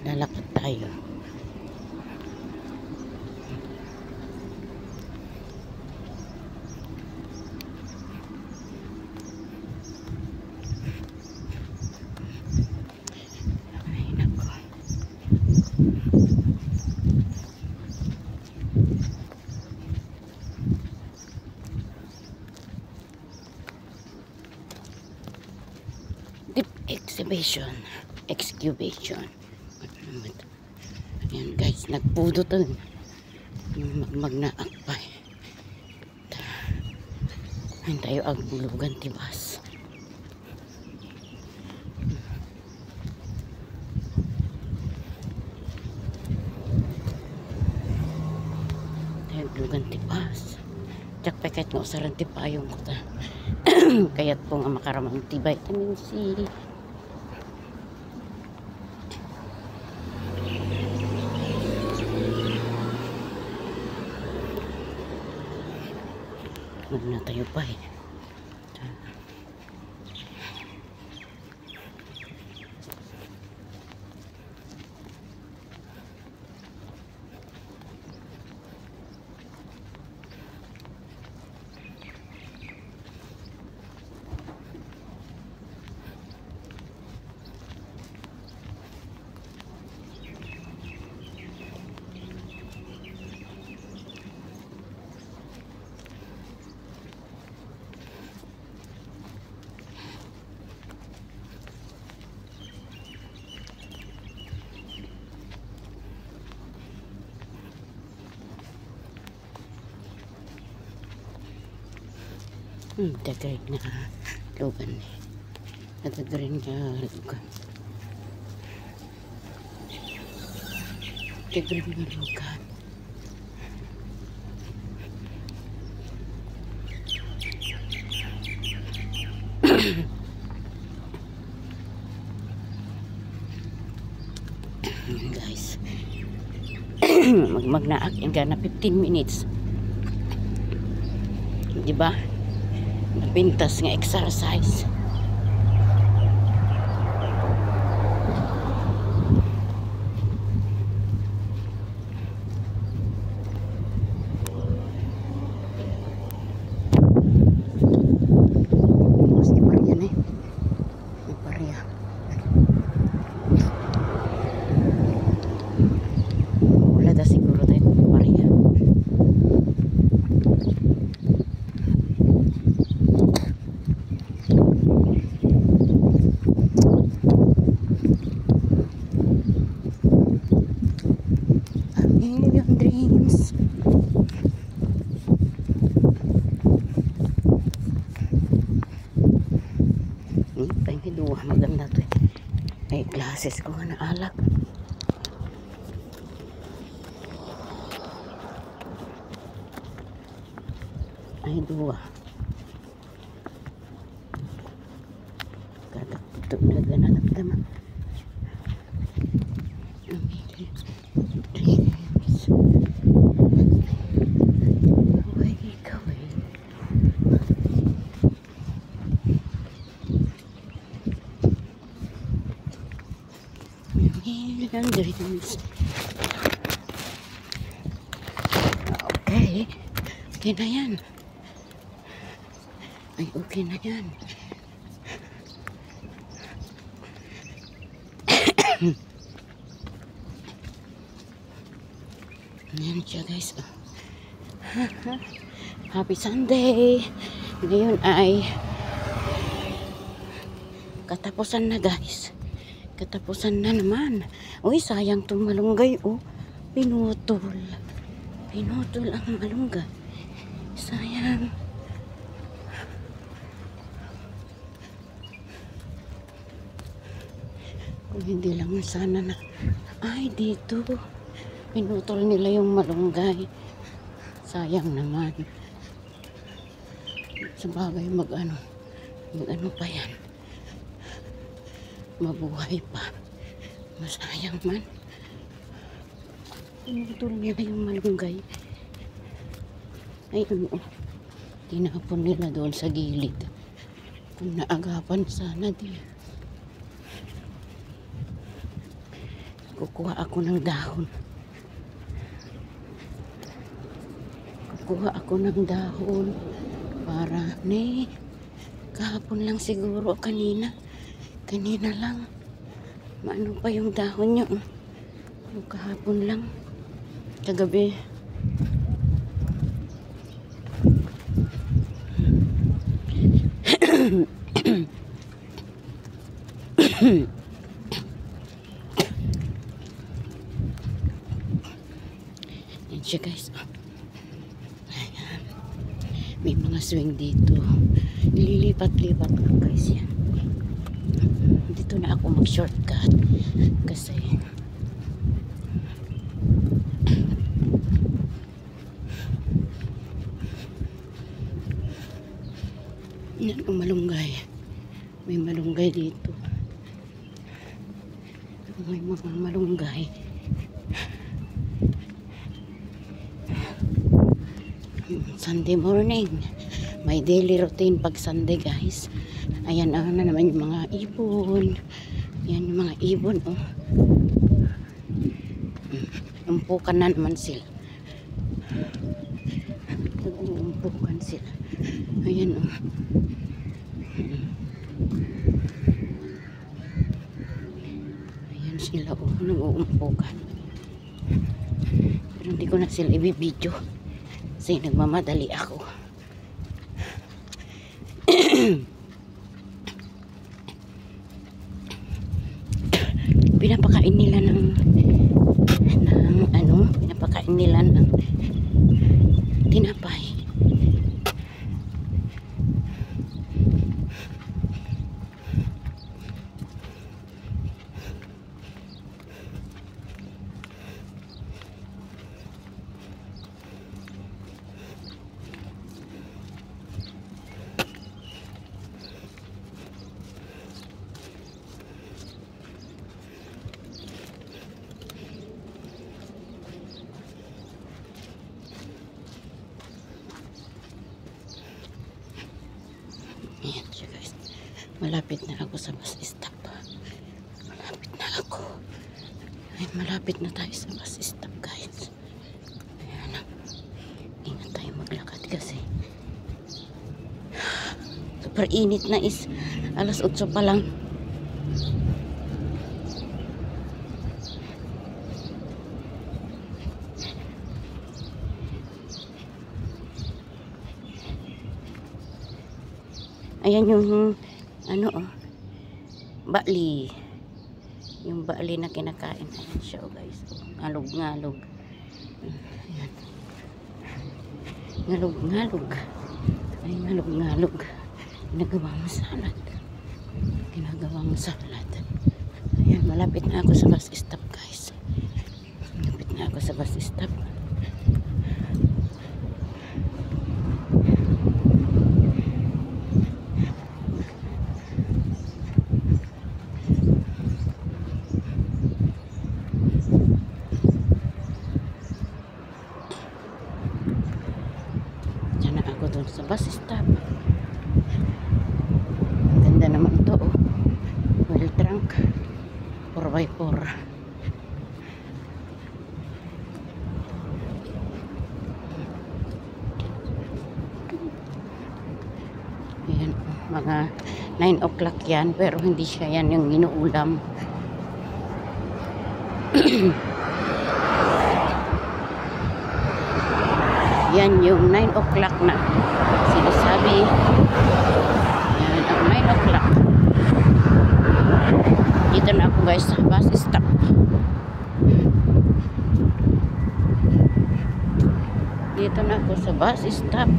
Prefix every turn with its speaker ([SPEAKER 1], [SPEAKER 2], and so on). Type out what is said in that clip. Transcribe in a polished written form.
[SPEAKER 1] Lalakad tayo. Ay, nako. Deep excavation. Ayan guys, nagpudo to yung magnaakpay. Ayan tayo agbulugan tibas. Tayo agbulugan tibas. Tsak peket nga usaran tipayong ko ta. Kaya't po nga makaramang ti vitamin C. Huwag na tayo pa eh. Dagay na lugan eh. Dagay na lugan. Dagay na lugan. Guys. Magnaak yung gana 15 minutes. Diba? Napintas nga exercise. Mas di pariya na eh. Di pariya. Wala da siguro tayo pariya. Dreams. Ay, may duwa. Maganda to eh. Ay, glasses ko nga naalak. Ay, duwa. Kadakto na gananap naman. Dreams. Okay. Okay na yan. Ay, okay na yan. Yan siya guys. Happy Sunday. Ngayon ay katapusan na guys. Katapusan na naman. Uy, sayang itong malunggay. Oh, pinutol. Pinutol ang malunggay. Sayang. Kung hindi lang sana na. Ay, dito. Pinutol nila yung malunggay. Sayang naman. Sabagay mag-ano pa yan. Mabuhay pa. Masayang man. Pinutol nila yung malunggay. Ayun oh. Tinapon nila doon sa gilid. Kung naagapan sana din. Kukuha ako ng dahon. Kukuha ako ng dahon para kahapon lang siguro kanina lang maano pa yung dahon nyo. Yung kahapon lang kagabi. Yan siya guys. Ayan. May mga swing dito. Nililipat-lipat lang guys yan. Dito na ako mag-shortcut kasi yan ang malunggay. May malunggay dito. May mga malunggay. Sunday morning. My daily routine pag Sunday guys. Ayan na naman yung mga ibon. Yan yung mga ibon oh. Umpukan na naman sila. Umpukan sila. Ayan oh. Ayan sila oh. Nag-uumpukan. Pero hindi ko na sila ibibidyo. Kasi nagmamadali ako. Pinapakain nila ng pinapakain nila ng tinapay. Ayan siya guys. Malapit na ako sa bus stop. Malapit na ako. Ay, malapit na tayo sa bus stop guys. Ayan. Ingat tayo maglakad kasi super init na is. Alas 8 pa lang. Ayan yung bali. Yung bali na kinakain. Ayan siya guys. Ngalog-ngalog. Ayan. Ngalog-ngalog. Ay, ngalog-ngalog. Ginagawang salad. Ginagawang salad. Ayan, malapit na ako sa bus stop guys. Malapit na ako sa bus stop. Sa bus stop. Ganda naman to oh. Well trunk 4x4. Ayan, mga 9 o'clock yan pero hindi siya yan yung inuulam. Yan yung 9 o'clock na sinasabi. Yan ang 9 o'clock. Dito na ako guys sa bus stop. Dito na ako sa bus stop.